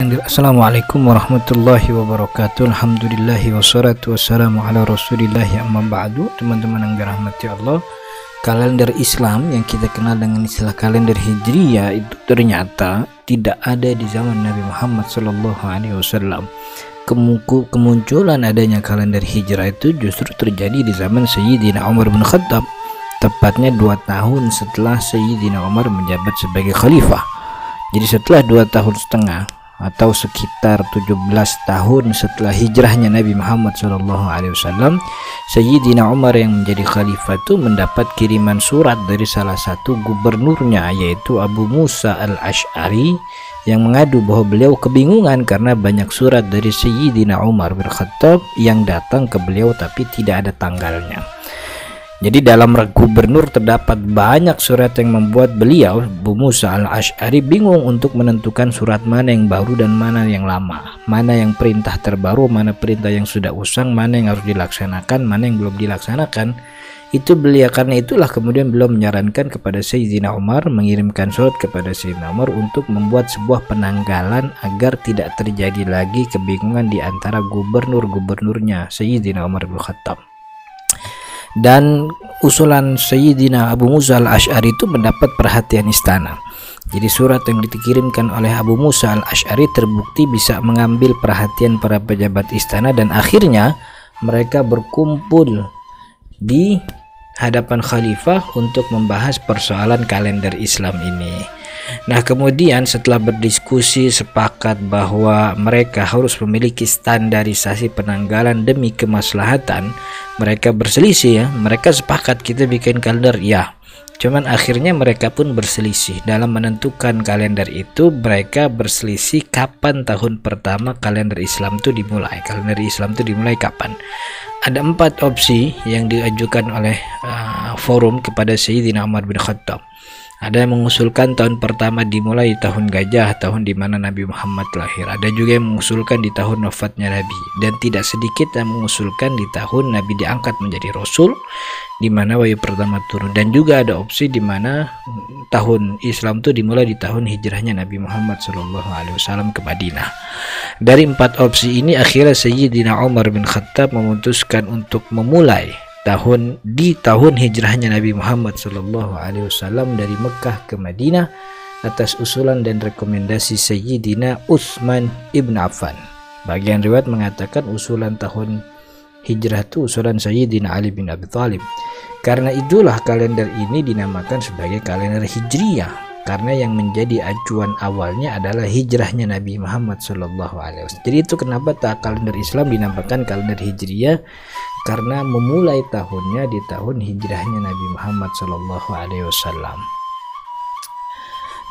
Assalamualaikum warahmatullahi wabarakatuh. Alhamdulillahi wassalatu wassalamu ala rasulillahi amma ba'du. Teman-teman yang dirahmati Allah, kalender Islam yang kita kenal dengan istilah kalender Hijriyah itu ternyata tidak ada di zaman Nabi Muhammad SAW. Kemunculan adanya kalender Hijrah itu justru terjadi di zaman Sayyidina Umar bin Khattab, tepatnya 2 tahun setelah Sayyidina Umar menjabat sebagai khalifah. Jadi setelah 2,5 tahun atau sekitar 17 tahun setelah hijrahnya Nabi Muhammad SAW, Sayyidina Umar yang menjadi khalifah itu mendapat kiriman surat dari salah satu gubernurnya, yaitu Abu Musa al-Ash'ari, yang mengadu bahwa beliau kebingungan karena banyak surat dari Sayyidina Umar bin Khattab yang datang ke beliau tapi tidak ada tanggalnya. Jadi dalam gubernur terdapat banyak surat yang membuat beliau, Abu Musa al-Ash'ari, bingung untuk menentukan surat mana yang baru dan mana yang lama, mana yang perintah terbaru, mana perintah yang sudah usang, mana yang harus dilaksanakan, mana yang belum dilaksanakan. Itu beliau, karena itulah kemudian beliau menyarankan kepada Sayyidina Umar, mengirimkan surat kepada Sayyidina Umar untuk membuat sebuah penanggalan agar tidak terjadi lagi kebingungan di antara gubernur-gubernurnya Sayyidina Umar bin Khattab. Dan usulan Sayyidina Abu Musa al-Ash'ari itu mendapat perhatian istana. Jadi surat yang dikirimkan oleh Abu Musa al-Ash'ari terbukti bisa mengambil perhatian para pejabat istana, dan akhirnya mereka berkumpul di hadapan khalifah untuk membahas persoalan kalender Islam ini. Nah, kemudian setelah berdiskusi sepakat bahwa mereka harus memiliki standarisasi penanggalan demi kemaslahatan, mereka berselisih ya. Mereka sepakat kita bikin kalender ya. Cuman akhirnya mereka pun berselisih dalam menentukan kalender itu. Mereka berselisih kapan tahun pertama kalender Islam itu dimulai. Kalender Islam itu dimulai kapan? Ada 4 opsi yang diajukan oleh forum kepada Sayyidina Umar bin Khattab. Ada yang mengusulkan tahun pertama dimulai di tahun gajah, tahun di mana Nabi Muhammad lahir. Ada juga yang mengusulkan di tahun wafatnya Nabi, dan tidak sedikit yang mengusulkan di tahun Nabi diangkat menjadi Rasul, di mana wahyu pertama turun. Dan juga ada opsi di mana tahun Islam itu dimulai di tahun hijrahnya Nabi Muhammad SAW ke Madinah. Dari 4 opsi ini akhirnya Sayyidina Umar bin Khattab memutuskan untuk memulai tahun hijrahnya Nabi Muhammad SAW dari Mekah ke Madinah atas usulan dan rekomendasi Sayyidina Utsman ibn Affan. Bagian riwayat mengatakan usulan tahun hijrah itu usulan Sayyidina Ali bin Abi Thalib. Karena itulah kalender ini dinamakan sebagai kalender Hijriyah, karena yang menjadi acuan awalnya adalah hijrahnya Nabi Muhammad SAW. Jadi itu kenapa kalender Islam dinamakan kalender Hijriyah, karena memulai tahunnya di tahun hijrahnya Nabi Muhammad SAW.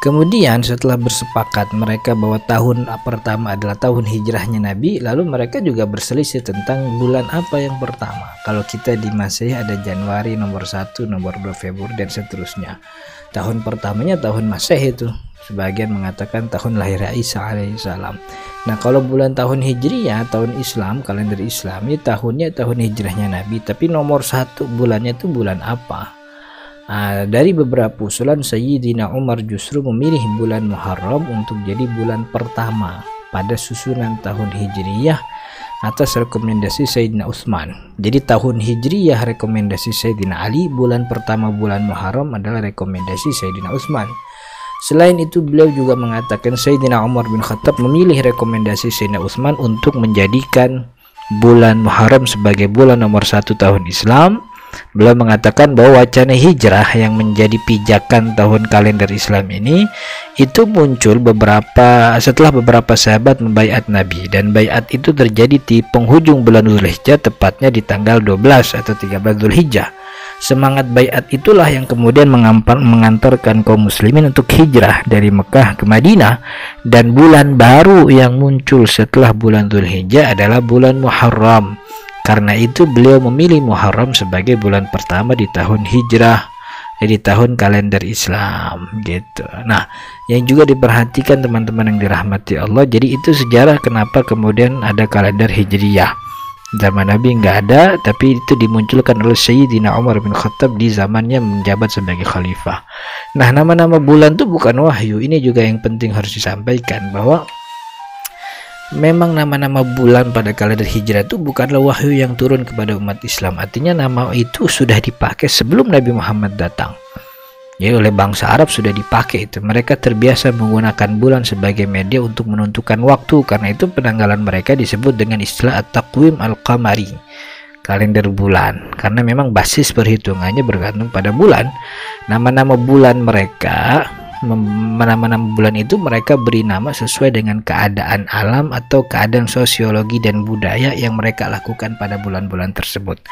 Kemudian setelah bersepakat mereka bahwa tahun pertama adalah tahun hijrahnya Nabi, lalu mereka juga berselisih tentang bulan apa yang pertama. Kalau kita di Masehi ada Januari, nomor 1, nomor 2 Februari, dan seterusnya. Tahun pertamanya tahun Masehi itu. Sebagian mengatakan tahun lahir Isa alaihissalam. Nah, kalau bulan tahun Hijriyah, tahun Islam, kalender Islam, ini tahunnya tahun hijrahnya Nabi, tapi nomor 1 bulannya itu bulan apa? Nah, dari beberapa usulan Sayyidina Umar justru memilih bulan Muharram untuk jadi bulan pertama pada susunan tahun Hijriyah atas rekomendasi Sayyidina Utsman. Jadi tahun Hijriyah rekomendasi Sayyidina Ali, bulan pertama bulan Muharram adalah rekomendasi Sayyidina Utsman. Selain itu beliau juga mengatakan Sayyidina Umar bin Khattab memilih rekomendasi Sayyidina Utsman untuk menjadikan bulan Muharram sebagai bulan nomor 1 tahun Islam. Beliau mengatakan bahwa wacana hijrah yang menjadi pijakan tahun kalender Islam ini itu muncul setelah beberapa sahabat membaiat Nabi, dan baiat itu terjadi di penghujung bulan Dzulhijjah, tepatnya di tanggal 12 atau 13 Dzulhijjah. Semangat baiat itulah yang kemudian mengantarkan kaum muslimin untuk hijrah dari Mekah ke Madinah, dan bulan baru yang muncul setelah bulan Dzulhijjah adalah bulan Muharram. Karena itu beliau memilih Muharram sebagai bulan pertama di tahun hijrah, di tahun kalender Islam gitu. Nah, yang juga diperhatikan teman-teman yang dirahmati Allah, jadi itu sejarah kenapa kemudian ada kalender Hijriyah. Zaman Nabi nggak ada, tapi itu dimunculkan oleh Sayyidina Umar bin Khattab di zamannya menjabat sebagai khalifah. Nah, nama-nama bulan itu bukan wahyu. Ini juga yang penting harus disampaikan, bahwa memang nama-nama bulan pada kalender Hijrah itu bukanlah wahyu yang turun kepada umat Islam. Artinya nama itu sudah dipakai sebelum Nabi Muhammad datang. Ya, oleh bangsa Arab sudah dipakai itu. Mereka terbiasa menggunakan bulan sebagai media untuk menentukan waktu. Karena itu penanggalan mereka disebut dengan istilah at-taqwim al-qamari, kalender bulan. Karena memang basis perhitungannya bergantung pada bulan. Nama-nama bulan mereka, nama-nama bulan itu mereka beri nama sesuai dengan keadaan alam atau keadaan sosiologi dan budaya yang mereka lakukan pada bulan-bulan tersebut.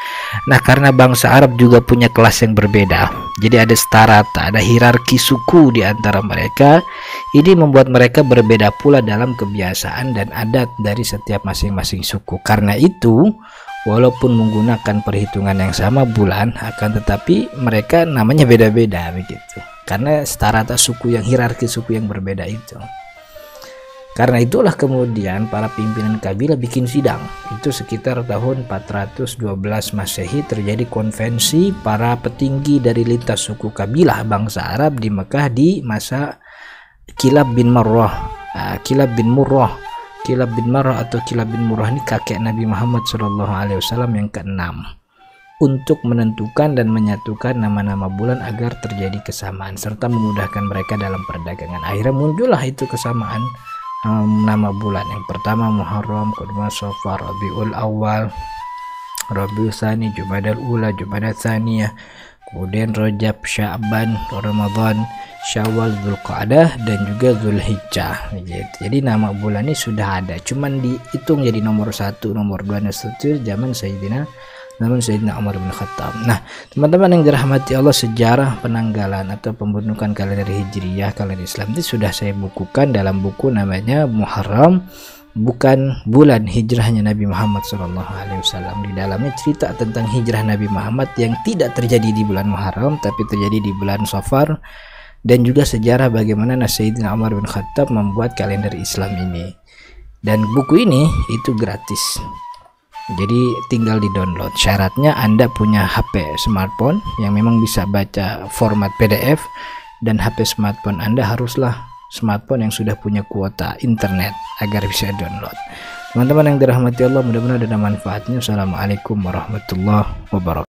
Nah, karena bangsa Arab juga punya kelas yang berbeda, jadi ada strata, ada hierarki suku di antara mereka. Ini membuat mereka berbeda pula dalam kebiasaan dan adat dari setiap masing-masing suku. Karena itu, walaupun menggunakan perhitungan yang sama bulan, akan tetapi mereka namanya beda-beda begitu. Karena strata suku yang hierarki suku yang berbeda itu. Karena itulah kemudian para pimpinan kabilah bikin sidang. Itu sekitar tahun 412 Masehi terjadi konvensi para petinggi dari lintas suku kabilah bangsa Arab di Mekah di masa Kilab bin Marrah. Kilab bin Murrah atau Kilab bin Murrah ini kakek Nabi Muhammad SAW yang ke-6, untuk menentukan dan menyatukan nama-nama bulan agar terjadi kesamaan serta memudahkan mereka dalam perdagangan. Akhirnya muncullah itu kesamaan nama bulan. Yang pertama Muharram, kedua Safar, Rabiul Awal, Rabiul Tsani, Jumadal Ula, Jumadal Tsaniyah, kemudian Rajab, Sya'ban, Ramadan, Syawal, Dzulqa'dah, dan juga Dzulhijjah gitu. Jadi nama bulan ini sudah ada, cuman dihitung jadi nomor 1, nomor 2 dan seterusnya zaman Sayyidina Umar bin Khattab. Nah, teman-teman yang dirahmati Allah, sejarah penanggalan atau pembentukan kalender Hijriyah, kalender Islam itu sudah saya bukukan dalam buku namanya Muharram, bukan bulan hijrahnya Nabi Muhammad SAW. Di dalamnya cerita tentang hijrah Nabi Muhammad yang tidak terjadi di bulan Muharram tapi terjadi di bulan Safar, dan juga sejarah bagaimana Sayyidina Umar bin Khattab membuat kalender Islam ini. Dan buku ini itu gratis, jadi tinggal di download. Syaratnya Anda punya HP smartphone yang memang bisa baca format PDF, dan HP smartphone Anda haruslah smartphone yang sudah punya kuota internet agar bisa download. Teman-teman yang dirahmati Allah, mudah-mudahan ada manfaatnya. Assalamualaikum warahmatullahi wabarakatuh.